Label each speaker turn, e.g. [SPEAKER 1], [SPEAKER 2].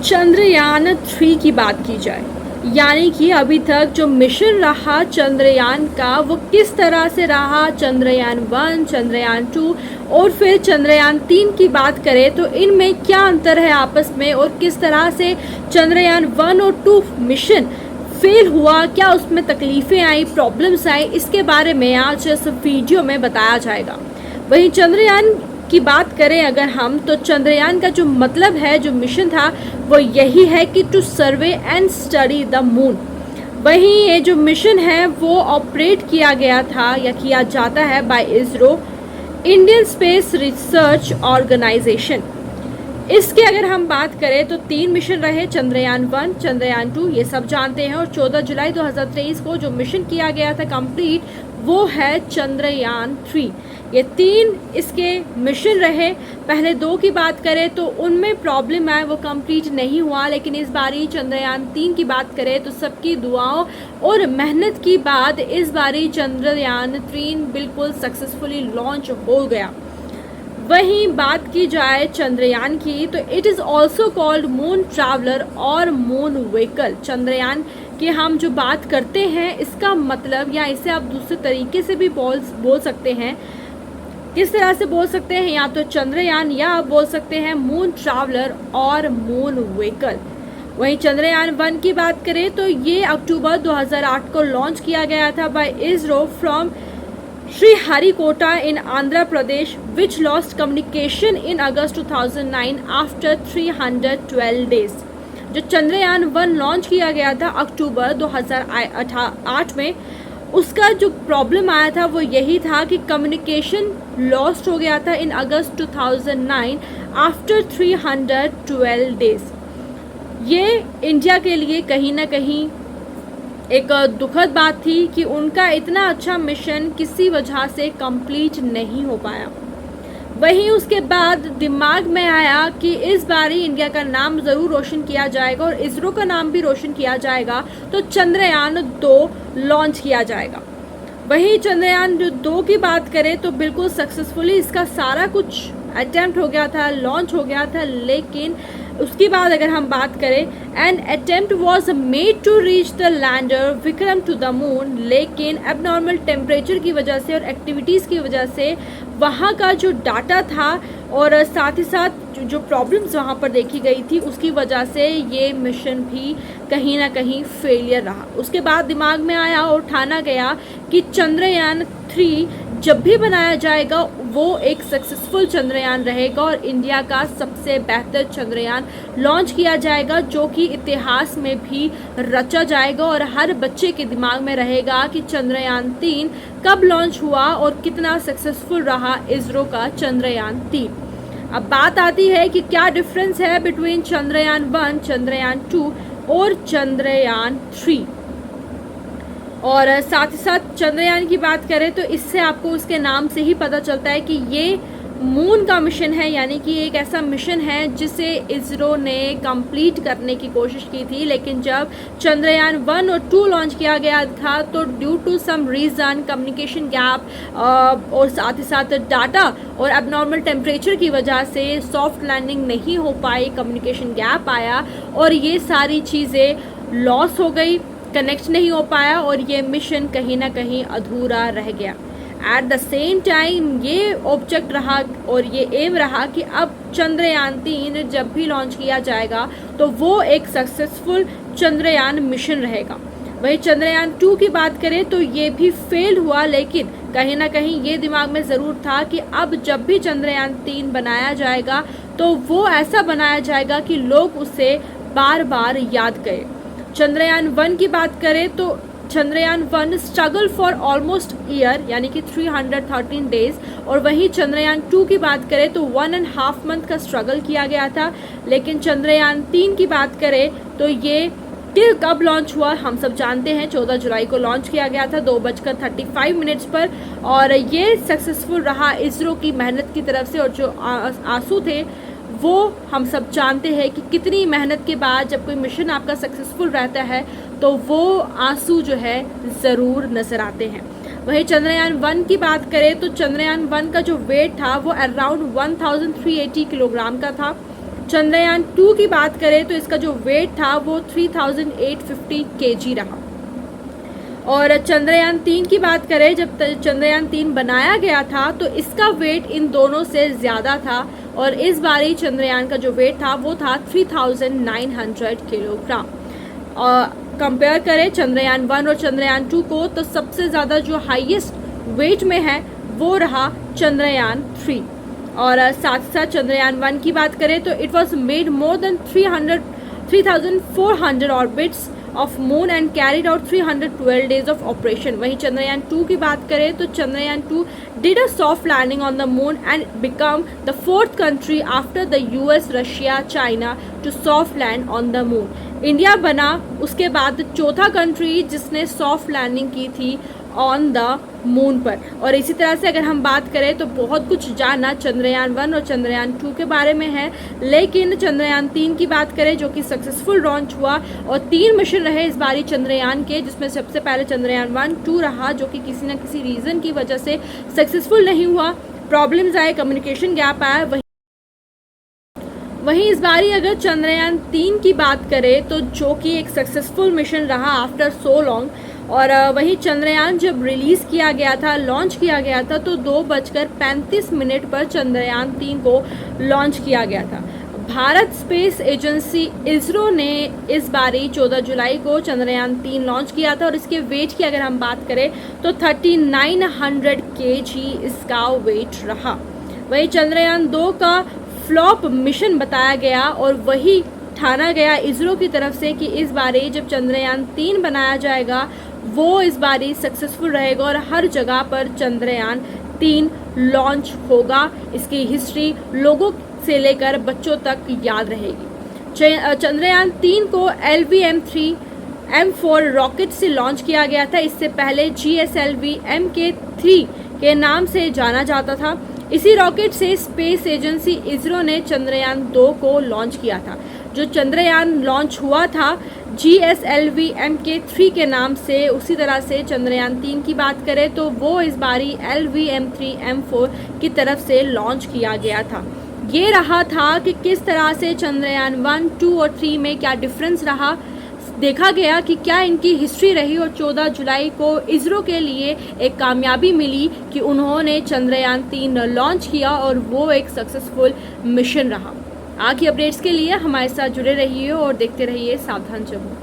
[SPEAKER 1] चंद्रयान 3 की बात की जाए, यानी कि अभी तक जो मिशन रहा चंद्रयान का वो किस तरह से रहा, चंद्रयान 1, चंद्रयान 2 और फिर चंद्रयान 3 की बात करें तो इनमें क्या अंतर है आपस में और किस तरह से चंद्रयान 1 और 2 मिशन फेल हुआ, क्या उसमें तकलीफ़ें आई, प्रॉब्लम्स आई, इसके बारे में आज इस वीडियो में बताया जाएगा। वहीं चंद्रयान की बात करें अगर हम, तो चंद्रयान का जो मतलब है, जो मिशन था वो यही है कि to survey and study the moon. वहीं ये जो मिशन है वो ऑपरेट किया गया था या किया जाता है by ISRO, Indian Space Research Organisation. इसके अगर हम बात करें तो 3 मिशन रहे, चंद्रयान 1, चंद्रयान 2, ये सब जानते हैं, और 14 जुलाई 2023 को जो मिशन किया गया था कंप्लीट वो है चंद्रयान 3। ये 3 इसके मिशन रहे। पहले 2 की बात करें तो उनमें प्रॉब्लम है, वो कंप्लीट नहीं हुआ, लेकिन इस बारी चंद्रयान 3 की बात करें तो सबकी दुआओं और मेहनत की बाद इस बारी चंद्रयान 3 बिल्कुल सक्सेसफुली लॉन्च हो गया। वहीं बात की जाए चंद्रयान की तो it is also called moon traveller और मून व्हीकल। चंद्रयान की हम जो बात करते हैं इसका मतलब, या इसे आप दूसरे तरीके से भी बोल सकते हैं, किस तरह से बोल सकते हैं, या तो चंद्रयान या आप बोल सकते हैं मून ट्रैवलर और मून व्हीकल। वहीं चंद्रयान 1 की बात करें तो ये अक्टूबर 2008 को लॉन्च किया गया था by ISRO from Sriharikota in Andhra Pradesh, which lost communication in August 2009 after 312 days. जो चंद्रयान 1 लॉन्च किया गया था अक्टूबर 2008 में, उसका जो प्रॉब्लम आया था वो यही था कि कम्युनिकेशन लॉस्ट हो गया था इन अगस्त 2009 आफ्टर 312 डेज। ये इंडिया के लिए कहीं ना कहीं एक दुखद बात थी कि उनका इतना अच्छा मिशन किसी वजह से कंप्लीट नहीं हो पाया। वहीं उसके बाद दिमाग में आया कि इस बारी इंडिया का नाम ज़रूर रोशन किया जाएगा और इसरो का नाम भी रोशन किया जाएगा, तो चंद्रयान 2 लॉन्च किया जाएगा। वहीं चंद्रयान 2 की बात करें तो बिल्कुल सक्सेसफुली इसका सारा कुछ अटेम्प्ट हो गया था, लॉन्च हो गया था, लेकिन उसके बाद अगर हम बात करें, an attempt was made to reach the lander Vikram to the moon, लेकिन एबनॉर्मल टेम्परेचर की वजह से और एक्टिविटीज़ की वजह से वहाँ का जो डाटा था और साथ ही साथ जो प्रॉब्लम्स वहाँ पर देखी गई थी उसकी वजह से ये मिशन भी कहीं ना कहीं फेलियर रहा। उसके बाद दिमाग में आया और ठाना गया कि चंद्रयान 3 जब भी बनाया जाएगा वो एक सक्सेसफुल चंद्रयान रहेगा और इंडिया का सबसे बेहतर चंद्रयान लॉन्च किया जाएगा, जो कि इतिहास में भी रचा जाएगा और हर बच्चे के दिमाग में रहेगा कि चंद्रयान 3 कब लॉन्च हुआ और कितना सक्सेसफुल रहा इसरो का चंद्रयान 3। अब बात आती है कि क्या डिफरेंस है बिटवीन चंद्रयान 1, चंद्रयान 2 और चंद्रयान 3। और साथ ही साथ चंद्रयान की बात करें तो इससे आपको उसके नाम से ही पता चलता है कि ये मून का मिशन है, यानी कि एक ऐसा मिशन है जिसे इसरो ने कंप्लीट करने की कोशिश की थी, लेकिन जब चंद्रयान 1 और 2 लॉन्च किया गया था तो due to some reason, communication gap और साथ ही साथ डाटा और एबनॉर्मल टेम्परेचर की वजह से सॉफ्ट लैंडिंग नहीं हो पाई, कम्युनिकेशन गैप आया और ये सारी चीज़ें लॉस हो गई, कनेक्ट नहीं हो पाया और ये मिशन कहीं ना कहीं अधूरा रह गया। एट द सेम टाइम ये ऑब्जेक्ट रहा और ये एम रहा कि अब चंद्रयान 3 जब भी लॉन्च किया जाएगा तो वो एक सक्सेसफुल चंद्रयान मिशन रहेगा। वहीं चंद्रयान 2 की बात करें तो ये भी फेल हुआ, लेकिन कहीं ना कहीं ये दिमाग में ज़रूर था कि अब जब भी चंद्रयान 3 बनाया जाएगा तो वो ऐसा बनाया जाएगा कि लोग उसे बार बार याद करें। चंद्रयान 1 की बात करें तो Chandrayaan 1 struggle for almost year, यानी कि 313 डेज, और वहीं चंद्रयान 2 की बात करें तो 1.5 मंथ का स्ट्रगल किया गया था। लेकिन चंद्रयान 3 की बात करें तो ये कब लॉन्च हुआ हम सब जानते हैं, 14 जुलाई को लॉन्च किया गया था 2:35 पर, और ये सक्सेसफुल रहा इसरो की मेहनत की तरफ से। और जो आंसू थे वो हम सब जानते हैं कि कितनी मेहनत के बाद जब कोई मिशन आपका सक्सेसफुल रहता है तो वो आंसू जो है ज़रूर नजर आते हैं। वहीं चंद्रयान 1 की बात करें तो चंद्रयान 1 का जो वेट था वो अराउंड 1380 किलोग्राम का था, चंद्रयान 2 की बात करें तो इसका जो वेट था वो 3850 kg रहा। और चंद्रयान 3 की बात करें, जब चंद्रयान 3 बनाया गया था तो इसका वेट इन दोनों से ज़्यादा था और इस बारी चंद्रयान का जो वेट था वो था 3900 किलोग्राम। और कंपेयर करें चंद्रयान 1 और चंद्रयान 2 को तो सबसे ज़्यादा जो हाईएस्ट वेट में है वो रहा चंद्रयान 3। और साथ साथ चंद्रयान 1 की बात करें तो it was made more than 3400 orbits of moon and carried out 312 days of operation. वहीं चंद्रयान 2 की बात करें तो Chandrayaan 2 did a soft landing on the moon and become the 4th country after the US, Russia, China to soft land on the moon. India बना उसके बाद चौथा country जिसने सॉफ्ट लैंडिंग की थी ऑन द मून पर। और इसी तरह से अगर हम बात करें तो बहुत कुछ जाना चंद्रयान 1 और चंद्रयान 2 के बारे में है, लेकिन चंद्रयान 3 की बात करें जो कि सक्सेसफुल लॉन्च हुआ और 3 मिशन रहे इस बारी चंद्रयान के, जिसमें सबसे पहले चंद्रयान 1, 2 रहा जो कि किसी न किसी रीज़न की वजह से सक्सेसफुल नहीं हुआ, प्रॉब्लम्स आए, कम्युनिकेशन गैप आया। वहीं इस बारी अगर चंद्रयान 3 की बात करें तो जो कि एक सक्सेसफुल मिशन रहा आफ्टर सो लॉन्ग। और वहीं चंद्रयान जब रिलीज़ किया गया था, लॉन्च किया गया था तो 2:35 पर चंद्रयान 3 को लॉन्च किया गया था। भारत स्पेस एजेंसी इसरो ने इस बारी 14 जुलाई को चंद्रयान 3 लॉन्च किया था और इसके वेट की अगर हम बात करें तो 3900 kg इसका वेट रहा। वहीं चंद्रयान 2 का फ्लॉप मिशन बताया गया और वही ठाना गया इसरो की तरफ से कि इस बारी जब चंद्रयान 3 बनाया जाएगा वो इस बारी सक्सेसफुल रहेगा और हर जगह पर चंद्रयान 3 लॉन्च होगा। इसकी हिस्ट्री लोगों से लेकर बच्चों तक याद रहेगी। चंद्रयान 3 को LVM-3 M4 रॉकेट से लॉन्च किया गया था। इससे पहले GSLV Mk3 के नाम से जाना जाता था। इसी रॉकेट से स्पेस एजेंसी इसरो ने चंद्रयान 2 को लॉन्च किया था। जो चंद्रयान लॉन्च हुआ था GSLV Mk3 के नाम से, उसी तरह से चंद्रयान 3 की बात करें तो वो इस बारी LVM-3 M4 की तरफ से लॉन्च किया गया था। ये रहा था कि किस तरह से चंद्रयान 1, 2 और 3 में क्या डिफरेंस रहा, देखा गया कि क्या इनकी हिस्ट्री रही और 14 जुलाई को इसरो के लिए एक कामयाबी मिली कि उन्होंने चंद्रयान 3 लॉन्च किया और वो एक सक्सेसफुल मिशन रहा। आगे अपडेट्स के लिए हमारे साथ जुड़े रहिए और देखते रहिए सावधान जम्मू।